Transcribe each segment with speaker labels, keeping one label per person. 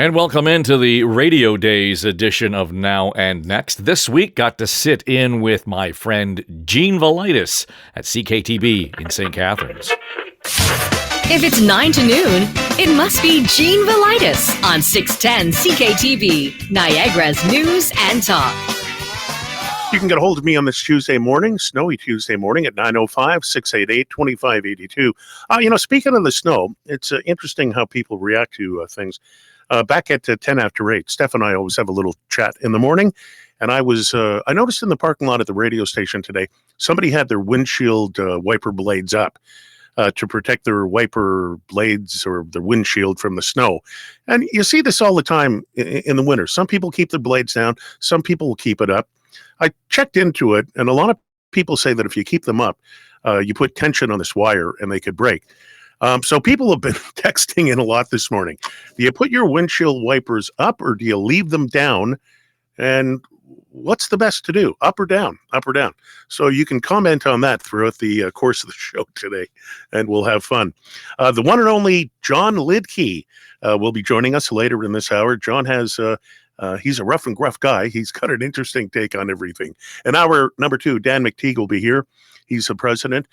Speaker 1: And welcome into the Radio Days edition of Now and Next. This week, got to sit in with my friend Gene Valaitis at CKTB in St. Catharines.
Speaker 2: If it's 9 to noon, it must be Gene Valaitis on 610 CKTB, Niagara's News and Talk.
Speaker 3: You can get a hold of me on this Tuesday morning, snowy Tuesday morning at 905-688-2582. Speaking of the snow, it's interesting how people react to things. Back at 10 after 8, Steph and I always have a little chat in the morning. And I noticed in the parking lot at the radio station today, somebody had their windshield wiper blades up to protect their wiper blades or their windshield from the snow. And you see this all the time in the winter. Some people keep their blades down. Some people will keep it up. I checked into it, and a lot of people say that if you keep them up, you put tension on this wire and they could break. So people have been texting in a lot this morning. Do you put your windshield wipers up or do you leave them down? And what's the best to do? Up or down? Up or down? So you can comment on that throughout the course of the show today, and we'll have fun. The one and only John Lidkey will be joining us later in this hour. John has... he's a rough and gruff guy. He's got an interesting take on everything. And our number 2, Dan McTeague, will be here. He's the president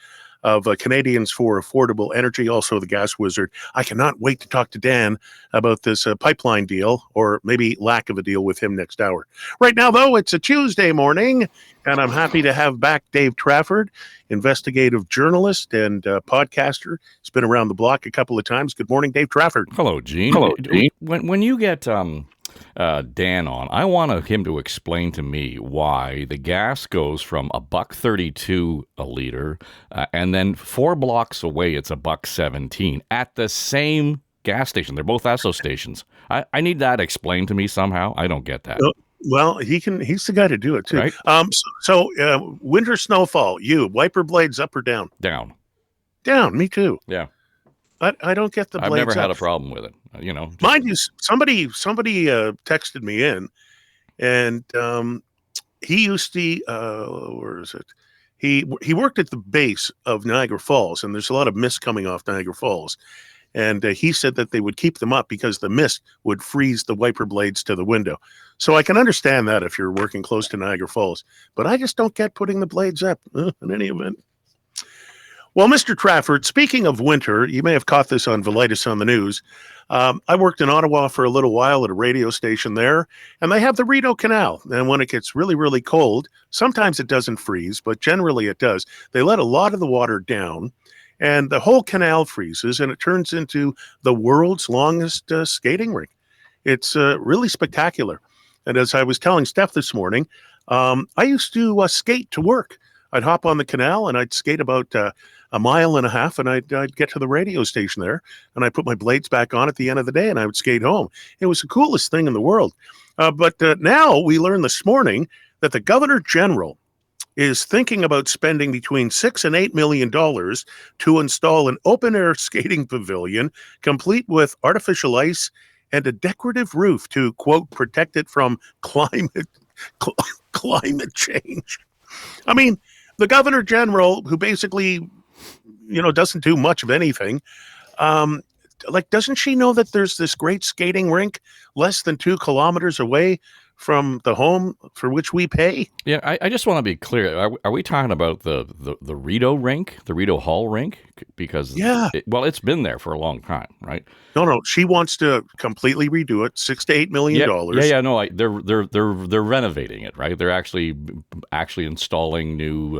Speaker 3: of Canadians for Affordable Energy, also the gas wizard. I cannot wait to talk to Dan about this pipeline deal, or maybe lack of a deal, with him next hour. Right now, though, it's a Tuesday morning, and I'm happy to have back Dave Trafford, investigative journalist and podcaster. He's been around the block a couple of times. Good morning, Dave Trafford.
Speaker 1: Hello, Gene.
Speaker 3: Hello, Gene.
Speaker 1: When you get Dan on, I want him to explain to me why the gas goes from $1.32 a liter, and then 4 blocks away it's $1.17 at the same gas station. They're both Esso stations. I need that explained to me somehow. I don't get that.
Speaker 3: Well, he's the guy to do it too. Right? So winter snowfall. You wiper blades up or down?
Speaker 1: Down.
Speaker 3: Down. Me too.
Speaker 1: Yeah.
Speaker 3: I don't get the blades.
Speaker 1: I've never had
Speaker 3: up.
Speaker 1: a problem with it.
Speaker 3: Mind you, somebody texted me in, and he used to where is it? He worked at the base of Niagara Falls, and there's a lot of mist coming off Niagara Falls, and he said that they would keep them up because the mist would freeze the wiper blades to the window. So I can understand that if you're working close to Niagara Falls, but I just don't get putting the blades up in any event. Well, Mr. Trafford, speaking of winter, you may have caught this on Valaitis on the news. I worked in Ottawa for a little while at a radio station there, and they have the Rideau Canal. And when it gets really, really cold, sometimes it doesn't freeze, but generally it does. They let a lot of the water down, and the whole canal freezes, and it turns into the world's longest skating rink. It's really spectacular. And as I was telling Steph this morning, I used to skate to work. I'd hop on the canal, and I'd skate about a mile and a half, and I'd get to the radio station there, and I'd put my blades back on at the end of the day, and I would skate home. It was the coolest thing in the world. But now we learned this morning that the Governor General is thinking about spending between $6 and $8 million to install an open-air skating pavilion, complete with artificial ice and a decorative roof to, quote, protect it from climate change. I mean, the Governor General, who basically, doesn't do much of anything, doesn't she know that there's this great skating rink less than 2 kilometers away from the home for which we pay?
Speaker 1: Yeah, I just want to be clear. Are we talking about the Rideau rink, the Rideau Hall rink? Because it's been there for a long time, right?
Speaker 3: No, she wants to completely redo it, $6 to $8 million.
Speaker 1: No, they're renovating it, right? They're actually installing new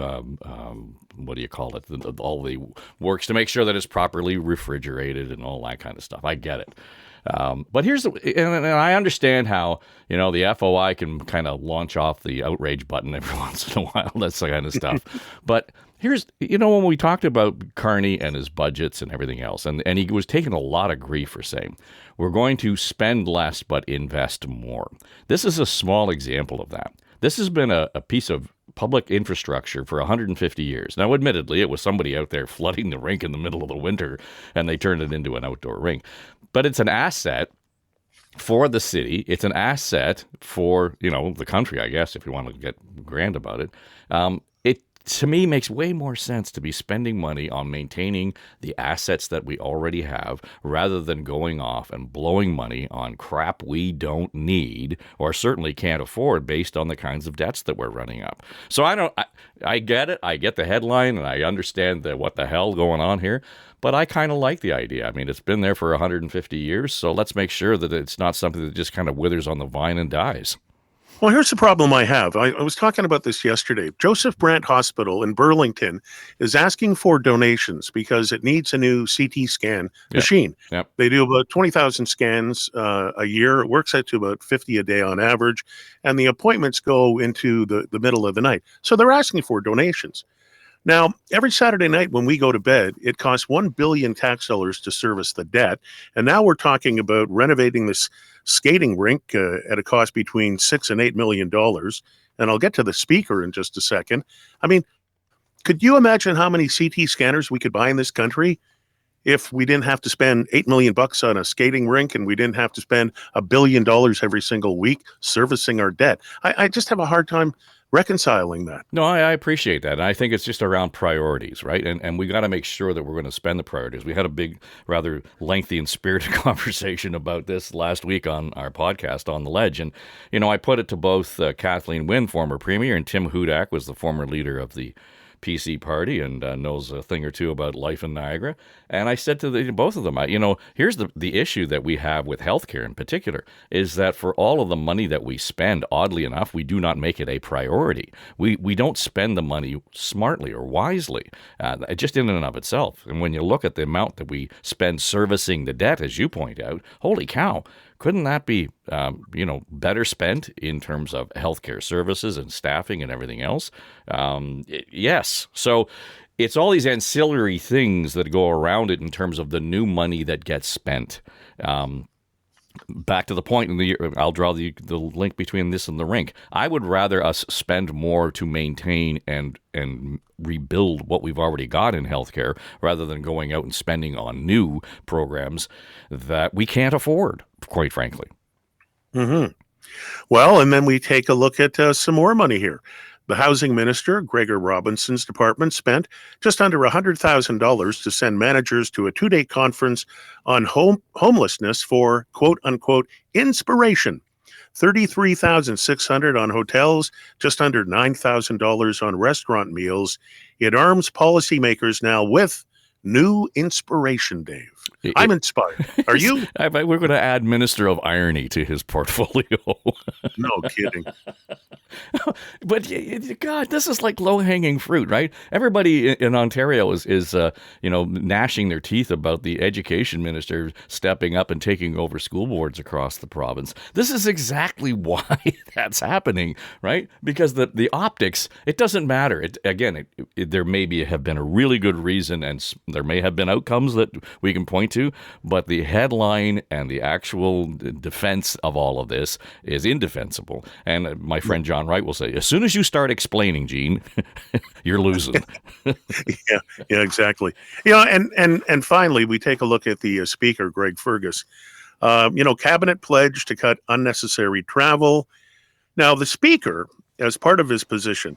Speaker 1: what do you call it? All the works to make sure that it's properly refrigerated and all that kind of stuff. I get it. But and I understand how, the FOI can kind of launch off the outrage button every once in a while, that kind of stuff. But here's, when we talked about Carney and his budgets and everything else, and he was taking a lot of grief for saying, we're going to spend less but invest more. This is a small example of that. This has been a piece of public infrastructure for 150 years. Now, admittedly, it was somebody out there flooding the rink in the middle of the winter, and they turned it into an outdoor rink. But it's an asset for the city. It's an asset for, the country, I guess, if you want to get grand about it. to me makes way more sense to be spending money on maintaining the assets that we already have rather than going off and blowing money on crap we don't need or certainly can't afford based on the kinds of debts that we're running up. So I get it. I get the headline and I understand what the hell going on here. But I kind of like the idea. I mean, it's been there for 150 years, so let's make sure that it's not something that just kind of withers on the vine and dies.
Speaker 3: Well, here's the problem I have. I was talking about this yesterday. Joseph Brant Hospital in Burlington is asking for donations because it needs a new CT scan machine.
Speaker 1: Yep.
Speaker 3: They do about 20,000 scans a year. It works out to about 50 a day on average, and the appointments go into the middle of the night. So they're asking for donations. Now, every Saturday night when we go to bed, it costs $1 billion tax dollars to service the debt. And now we're talking about renovating this skating rink at a cost between $6 and $8 million. And I'll get to the speaker in just a second. I mean, could you imagine how many CT scanners we could buy in this country if we didn't have to spend $8 million on a skating rink and we didn't have to spend $1 billion every single week servicing our debt? I just have a hard time reconciling that.
Speaker 1: No, I appreciate that. And I think it's just around priorities, right? And we got to make sure that we're going to spend the priorities. We had a big, rather lengthy and spirited conversation about this last week on our podcast, On the Ledge. And, I put it to both Kathleen Wynne, former premier, and Tim Hudak was the former leader of the PC party and knows a thing or two about life in Niagara. And I said to both of them, here's the issue that we have with healthcare in particular is that for all of the money that we spend, oddly enough, we do not make it a priority. We don't spend the money smartly or wisely, just in and of itself. And when you look at the amount that we spend servicing the debt, as you point out, holy cow, couldn't that be, better spent in terms of healthcare services and staffing and everything else? Yes. So it's all these ancillary things that go around it in terms of the new money that gets spent. Back to the point, I'll draw the link between this and the rink. I would rather us spend more to maintain and rebuild what we've already got in healthcare rather than going out and spending on new programs that we can't afford, quite frankly.
Speaker 3: Mm-hmm. Well, and then we take a look at some more money here. The housing minister, Gregor Robinson's department, spent just under $100,000 to send managers to a 2-day conference on homelessness for quote-unquote inspiration. $33,600 on hotels, just under $9,000 on restaurant meals. It arms policymakers now with new inspiration, Dave. I'm inspired. Are you?
Speaker 1: We're going to add Minister of Irony to his portfolio.
Speaker 3: No kidding.
Speaker 1: But God, this is like low-hanging fruit, right? Everybody in Ontario is gnashing their teeth about the education minister stepping up and taking over school boards across the province. This is exactly why that's happening, right? Because the optics, it doesn't matter. There may have been a really good reason, and there may have been outcomes that we can point to, but the headline and the actual defense of all of this is indefensible. And my friend John Wright will say, as soon as you start explaining, Gene, you're losing.
Speaker 3: Yeah, exactly. And finally, we take a look at the speaker, Greg Fergus. Cabinet pledge to cut unnecessary travel. Now, the speaker, as part of his position,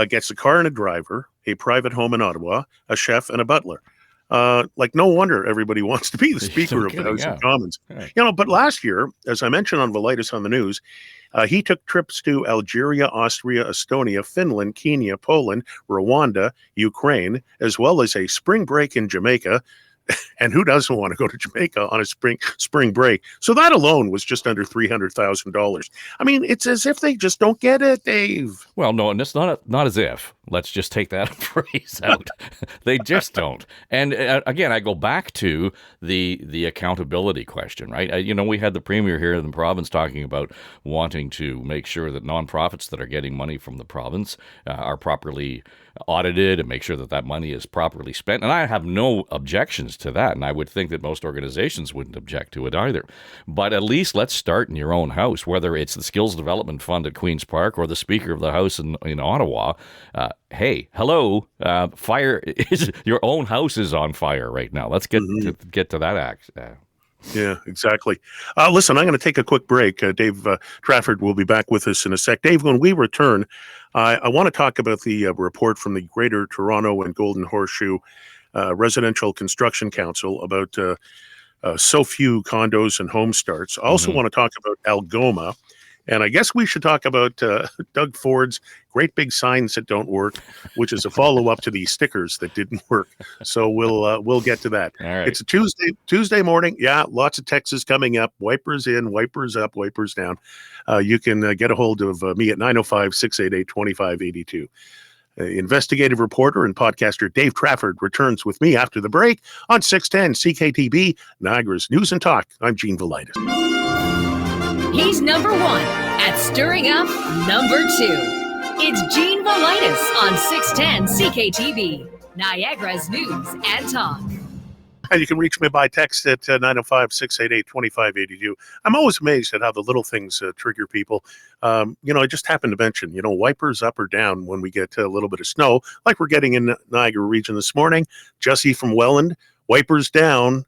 Speaker 3: gets a car and a driver, a private home in Ottawa, a chef, and a butler. No wonder everybody wants to be the Speaker of the House of Commons. Right. But last year, as I mentioned on Valaitis on the news, he took trips to Algeria, Austria, Estonia, Finland, Kenya, Poland, Rwanda, Ukraine, as well as a spring break in Jamaica. And who doesn't want to go to Jamaica on a spring break? So that alone was just under $300,000. I mean, it's as if they just don't get it, Dave.
Speaker 1: Well, no, and it's not as if. Let's just take that phrase out. They just don't. And again, I go back to the accountability question, right? We had the premier here in the province talking about wanting to make sure that nonprofits that are getting money from the province are properly audited and make sure that money is properly spent. And I have no objections to that. And I would think that most organizations wouldn't object to it either. But at least let's start in your own house, whether it's the Skills Development Fund at Queen's Park or the Speaker of the House in Ottawa. Hey, hello, fire! Your own house is on fire right now. Let's get to that act.
Speaker 3: Yeah, exactly. Listen, I'm going to take a quick break. Dave Trafford will be back with us in a sec. Dave, when we return, I want to talk about the report from the Greater Toronto and Golden Horseshoe Residential Construction Council about so few condos and home starts. I also
Speaker 1: Hmm.
Speaker 3: want to talk about Algoma. And I guess we should talk about Doug Ford's great big signs that don't work, which is a follow up to the stickers that didn't work. So we'll get to that.
Speaker 1: All right.
Speaker 3: It's a Tuesday morning. Yeah, lots of texts coming up. Wipers in, wipers up, wipers down. You can get a hold of me at 905-688-2582. Investigative reporter and podcaster Dave Trafford returns with me after the break on 610 CKTB, Niagara's News and Talk. I'm Gene Valaitis.
Speaker 2: He's number one at stirring up number two. It's Gene Valaitis on 610 CKTB, Niagara's News and Talk.
Speaker 3: And you can reach me by text at 905-688-2582. I'm always amazed at how the little things trigger people. I just happened to mention, wipers up or down when we get a little bit of snow, like we're getting in Niagara region this morning. Jesse from Welland, wipers down,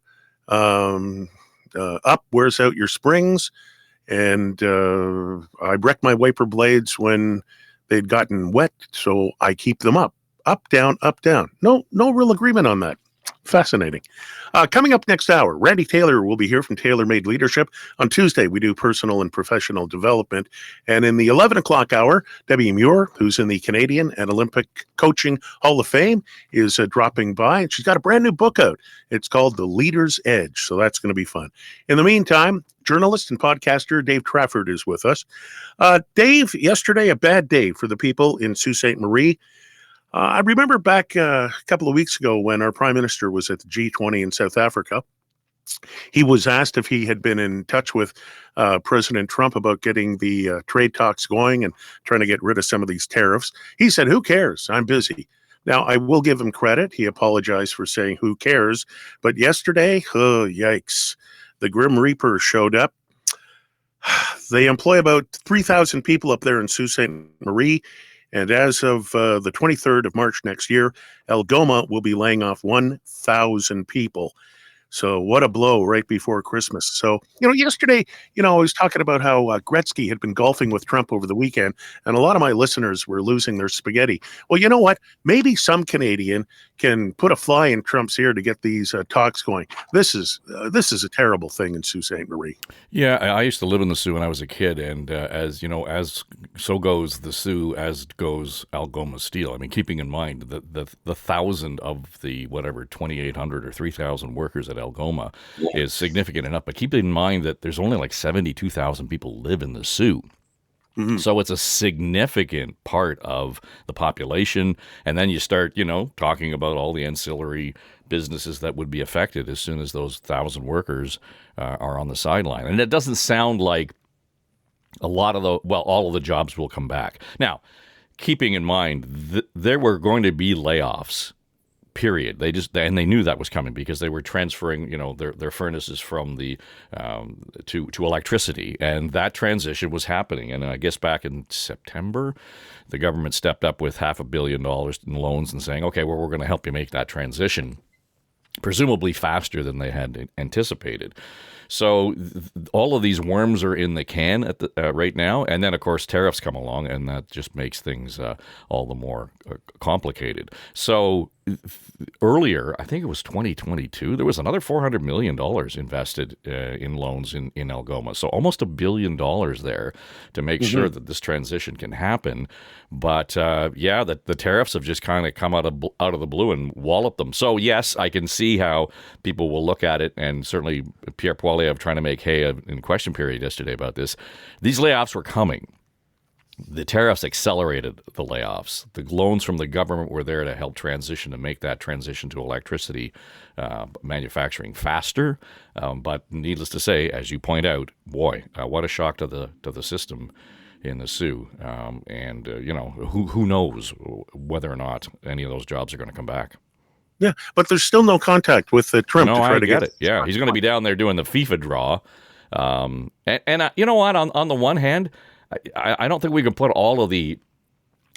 Speaker 3: up wears out your springs. And I wrecked my wiper blades when they'd gotten wet, so I keep them up. Up, down, up, down. No real agreement on that. Fascinating. Coming up next hour, Randy Taylor will be here from Taylor Made Leadership. On Tuesday, we do personal and professional development. And in the 11 o'clock hour, Debbie Muir, who's in the Canadian and Olympic Coaching Hall of Fame, is dropping by. And she's got a brand new book out. It's called The Leader's Edge. So that's going to be fun. In the meantime, journalist and podcaster Dave Trafford is with us. Dave, yesterday, a bad day for the people in Sault Ste. Marie. I remember back a couple of weeks ago when our prime minister was at the G20 in South Africa. He was asked if he had been in touch with President Trump about getting the trade talks going and trying to get rid of some of these tariffs. He said, "Who cares? I'm busy." Now, I will give him credit. He apologized for saying, "Who cares?" But yesterday, yikes, the Grim Reaper showed up. They employ about 3,000 people up there in Sault Ste. Marie. And as of the 23rd of March next year, Algoma will be laying off 1,000 people. So what a blow right before Christmas. So, yesterday, I was talking about how Gretzky had been golfing with Trump over the weekend, and a lot of my listeners were losing their spaghetti. Well, you know what? Maybe some Canadian can put a fly in Trump's ear to get these talks going. This is a terrible thing in Sault Ste. Marie.
Speaker 1: Yeah, I used to live in the Sioux when I was a kid, and as so goes the Sioux, as goes Algoma Steel. I mean, keeping in mind that the 1,000 of the 2,800 or 3,000 workers at Algoma is significant enough, but keep in mind that there's only like 72,000 people live in the Sioux. Mm-hmm. So it's a significant part of the population. And then you start, talking about all the ancillary businesses that would be affected as soon as those 1,000 workers are on the sideline. And it doesn't sound like all of the jobs will come back. Now, keeping in mind, there were going to be layoffs. Period. They knew that was coming because they were transferring, their furnaces from the to electricity, and that transition was happening. And I guess back in September, the government stepped up with $500 million in loans and saying, "Okay, well, we're going to help you make that transition," presumably faster than they had anticipated. So all of these worms are in the can at right now, and then of course tariffs come along, and that just makes things all the more complicated. So earlier, I think it was 2022, there was another $400 million invested in loans in Algoma. So almost $1 billion there to make sure that this transition can happen. But the tariffs have just kind of come out of the blue and walloped them. So yes, I can see how people will look at it, and certainly Pierre Poilievre trying to make hay in question period yesterday about this. These layoffs were coming. The tariffs accelerated the layoffs. The loans from the government were there to help transition, to make that transition to electricity manufacturing faster. But needless to say, as you point out, boy, what a shock to the system in the Sioux. Who knows whether or not any of those jobs are going to come back.
Speaker 3: Yeah, but there's still no contact with Trump to try to get
Speaker 1: it. Yeah, he's going to be down there doing the FIFA draw. And you know what? On the one hand, I don't think we can put all of the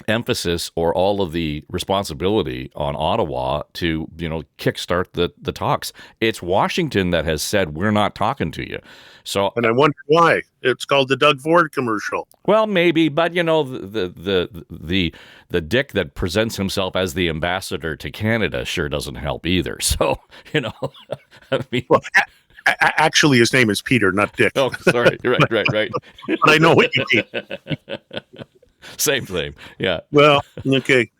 Speaker 1: emphasis or all of the responsibility on Ottawa to, kickstart the talks. It's Washington that has said, we're not talking to you. So,
Speaker 3: and I wonder why. It's called the Doug Ford commercial.
Speaker 1: well, maybe, but the dick that presents himself as the ambassador to Canada sure doesn't help either. So, I mean,
Speaker 3: Well, actually, his name is Peter, not Dick.
Speaker 1: oh, sorry, right.
Speaker 3: But I know what you mean.
Speaker 1: Same thing, yeah.
Speaker 3: Well, okay.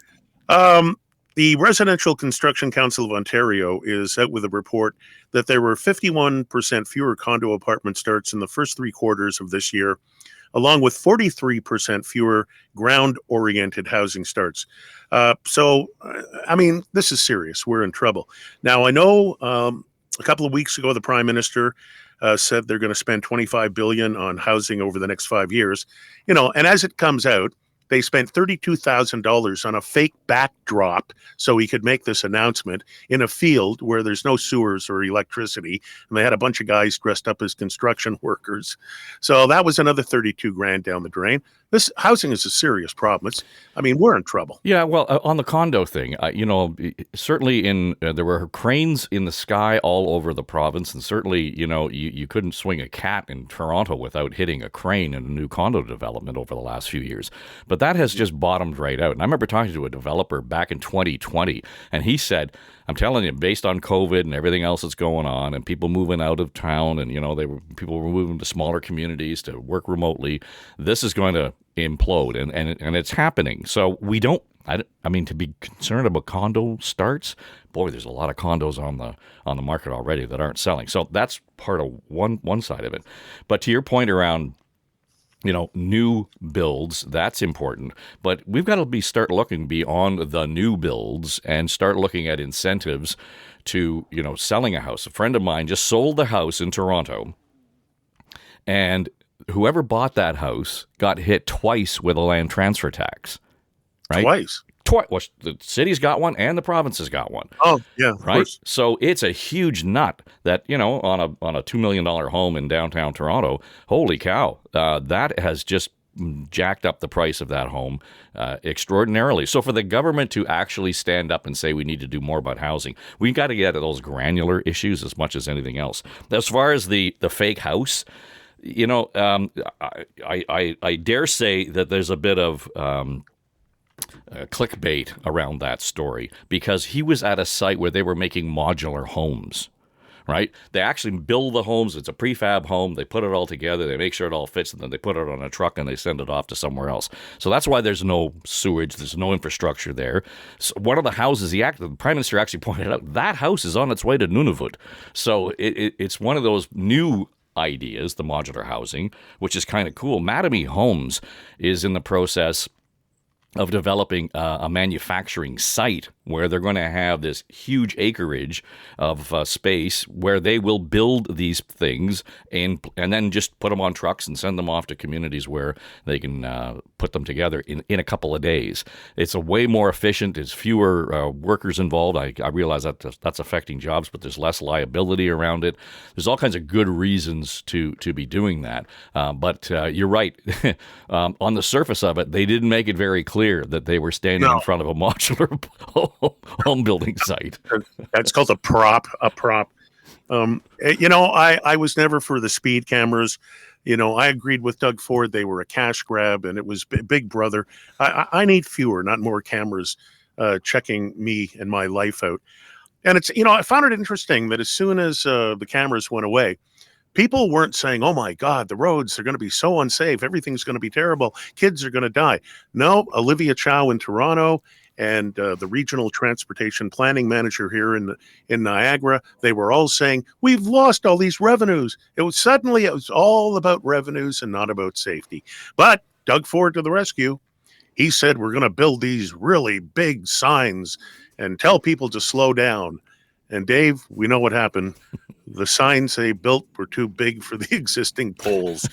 Speaker 3: The Residential Construction Council of Ontario is out with a report that there were 51% fewer condo apartment starts in the first 3 quarters of this year, along with 43% fewer ground-oriented housing starts. So, I mean, this is serious. We're in trouble. Now, I know a couple of weeks ago, the Prime Minister said they're going to spend $25 billion on housing over the next 5 years. And as it comes out, they spent $32,000 on a fake backdrop so he could make this announcement in a field where there's no sewers or electricity. And they had a bunch of guys dressed up as construction workers. So that was another 32 grand down the drain. This housing is a serious problem. We're in trouble.
Speaker 1: Yeah, well, on the condo thing, certainly there were cranes in the sky all over the province, and certainly, you couldn't swing a cat in Toronto without hitting a crane in a new condo development over the last few years. But that has just bottomed right out. And I remember talking to a developer back in 2020, and he said, I'm telling you, based on COVID and everything else that's going on, and people moving out of town, and people were moving to smaller communities to work remotely, this is going to implode, and it's happening. So we don't. To be concerned about condo starts, boy, there's a lot of condos on the market already that aren't selling. So that's part of one side of it. But to your point around, new builds, that's important. But we've got to start looking beyond the new builds and start looking at incentives to, selling a house. A friend of mine just sold the house in Toronto, and whoever bought that house got hit twice with a land transfer tax. Right?
Speaker 3: Twice.
Speaker 1: Well, the city's got one and the province has got one.
Speaker 3: Oh, yeah,
Speaker 1: right. Course. So it's a huge nut that on a $2 million home in downtown Toronto. Holy cow! That has just jacked up the price of that home extraordinarily. So for the government to actually stand up and say we need to do more about housing, we've got to get at those granular issues as much as anything else. As far as the fake house, I dare say that there's a bit of clickbait around that story, because he was at a site where they were making modular homes, right? They actually build the homes. It's a prefab home. They put it all together. They make sure it all fits, and then they put it on a truck and they send it off to somewhere else. So that's why there's no sewage. There's no infrastructure there. So one of the houses, the Prime Minister actually pointed out, that house is on its way to Nunavut. So it's one of those new ideas, the modular housing, which is kind of cool. Mattamy Homes is in the process of developing a manufacturing site where they're going to have this huge acreage of space where they will build these things and then just put them on trucks and send them off to communities where they can put them together in a couple of days. It's a way more efficient. There's fewer workers involved. I realize that that's affecting jobs, but there's less liability around it. There's all kinds of good reasons to be doing that. But you're right. On the surface of it, they didn't make it very clear that they were standing in front of a modular home building site.
Speaker 3: That's called a prop. I was never for the speed cameras. I agreed with Doug Ford. They were a cash grab, and it was Big Brother. I need fewer, not more cameras checking me and my life out. And it's, I found it interesting that as soon as the cameras went away, people weren't saying, oh, my God, the roads are going to be so unsafe. Everything's going to be terrible. Kids are going to die. No, Olivia Chow in Toronto and the regional transportation planning manager here in Niagara, they were all saying, we've lost all these revenues. It was all about revenues and not about safety. But Doug Ford to the rescue. He said, we're going to build these really big signs and tell people to slow down. And Dave, we know what happened. The signs they built were too big for the existing poles.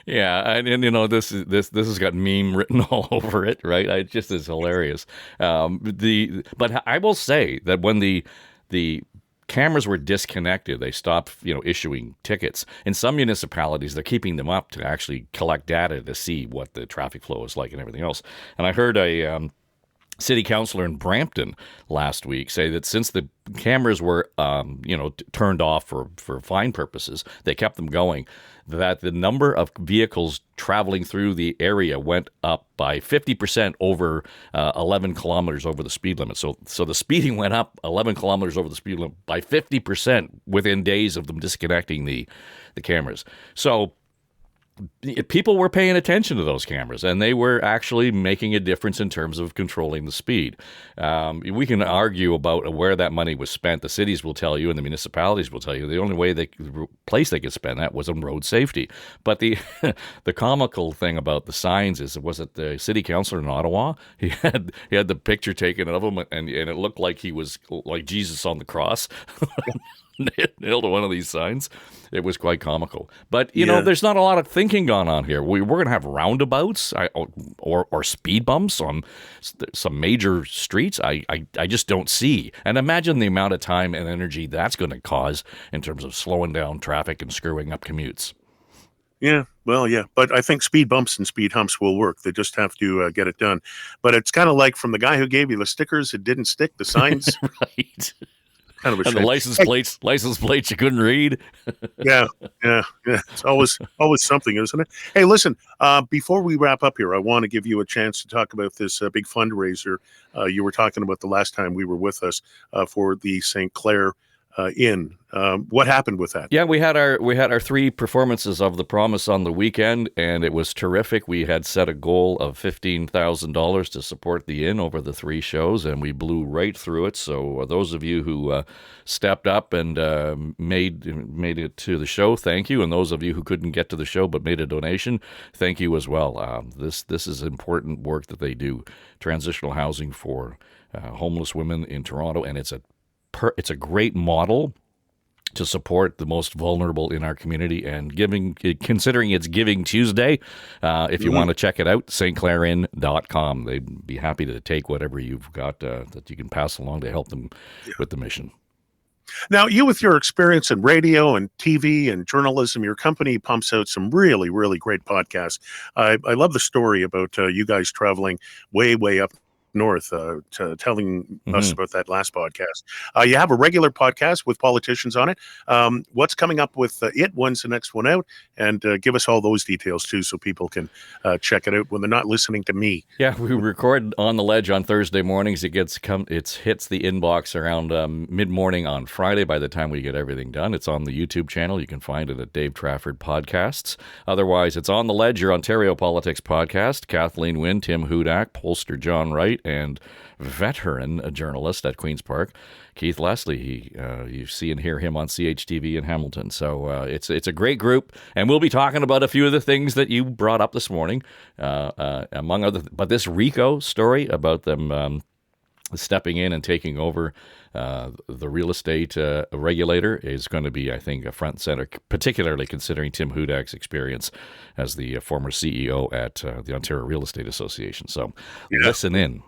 Speaker 1: Yeah, and this has got meme written all over it, right? It just is hilarious. But I will say that when the cameras were disconnected. They stopped, issuing tickets. In some municipalities, they're keeping them up to actually collect data to see what the traffic flow is like and everything else. And I heard a city councilor in Brampton last week say that since the cameras were, turned off for fine purposes, they kept them going, that the number of vehicles traveling through the area went up by 50% over 11 kilometers over the speed limit. So the speeding went up 11 kilometers over the speed limit by 50% within days of them disconnecting the cameras. So people were paying attention to those cameras, and they were actually making a difference in terms of controlling the speed. We can argue about where that money was spent. The cities will tell you, and the municipalities will tell you, the only place they could spend that was on road safety. But the comical thing about the signs was it the city councilor in Ottawa? He had the picture taken of him, and it looked like he was like Jesus on the cross. Nailed to one of these signs. It was quite comical. But, there's not a lot of thinking going on here. We're going to have roundabouts or speed bumps on some major streets. I just don't see. And imagine the amount of time and energy that's going to cause in terms of slowing down traffic and screwing up commutes.
Speaker 3: Yeah, well, yeah. But I think speed bumps and speed humps will work. They just have to get it done. But it's kind of like from the guy who gave you the stickers, it didn't stick, the signs.
Speaker 1: Right.
Speaker 3: Kind of a
Speaker 1: and
Speaker 3: shame.
Speaker 1: The license plates you couldn't read.
Speaker 3: Yeah. It's always something, isn't it? Hey, listen, before we wrap up here, I want to give you a chance to talk about this big fundraiser you were talking about the last time we were with us for the St. Clair Inn. What happened with that?
Speaker 1: Yeah, we had our 3 performances of The Promise on the weekend, and it was terrific. We had set a goal of $15,000 to support the inn over the 3 shows, and we blew right through it. So those of you who stepped up and made it to the show, thank you. And those of you who couldn't get to the show but made a donation, thank you as well. This is important work that they do. Transitional housing for homeless women in Toronto, and it's a great model to support the most vulnerable in our community, and considering it's Giving Tuesday, if you want to check it out, stclairin.com. They'd be happy to take whatever you've got that you can pass along to help them with the mission.
Speaker 3: Now, you, with your experience in radio and TV and journalism, your company pumps out some really, really great podcasts. I love the story about you guys traveling way, way up north, telling us about that last podcast. You have a regular podcast with politicians on it. What's coming up with it? When's the next one out? And give us all those details too, so people can check it out when they're not listening to me.
Speaker 1: Yeah, we record On the Ledge on Thursday mornings. It hits the inbox around mid-morning on Friday. By the time we get everything done, it's on the YouTube channel. You can find it at Dave Trafford Podcasts. Otherwise, it's On the Ledge, your Ontario politics podcast. Kathleen Wynne, Tim Hudak, pollster John Wright, and veteran journalist at Queen's Park, Keith Leslie. You see and hear him on CHTV in Hamilton. So it's a great group, and we'll be talking about a few of the things that you brought up this morning, among other. But this RICO story about them stepping in and taking over the real estate regulator is going to be, I think, a front and center, particularly considering Tim Hudak's experience as the former CEO at the Ontario Real Estate Association. So listen in.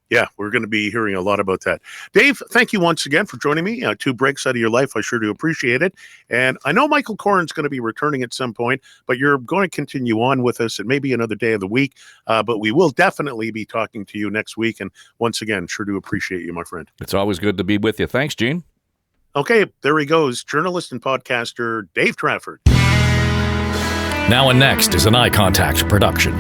Speaker 3: Yeah, we're going to be hearing a lot about that. Dave, thank you once again for joining me. 2 breaks out of your life. I sure do appreciate it. And I know Michael Corrin's going to be returning at some point, but you're going to continue on with us. It may be another day of the week, but we will definitely be talking to you next week. And once again, sure do appreciate you, my friend.
Speaker 1: It's always good to be with you. Thanks, Gene.
Speaker 3: Okay, there he goes. Journalist and podcaster Dave Trafford.
Speaker 1: Now and next is an Eye Contact production.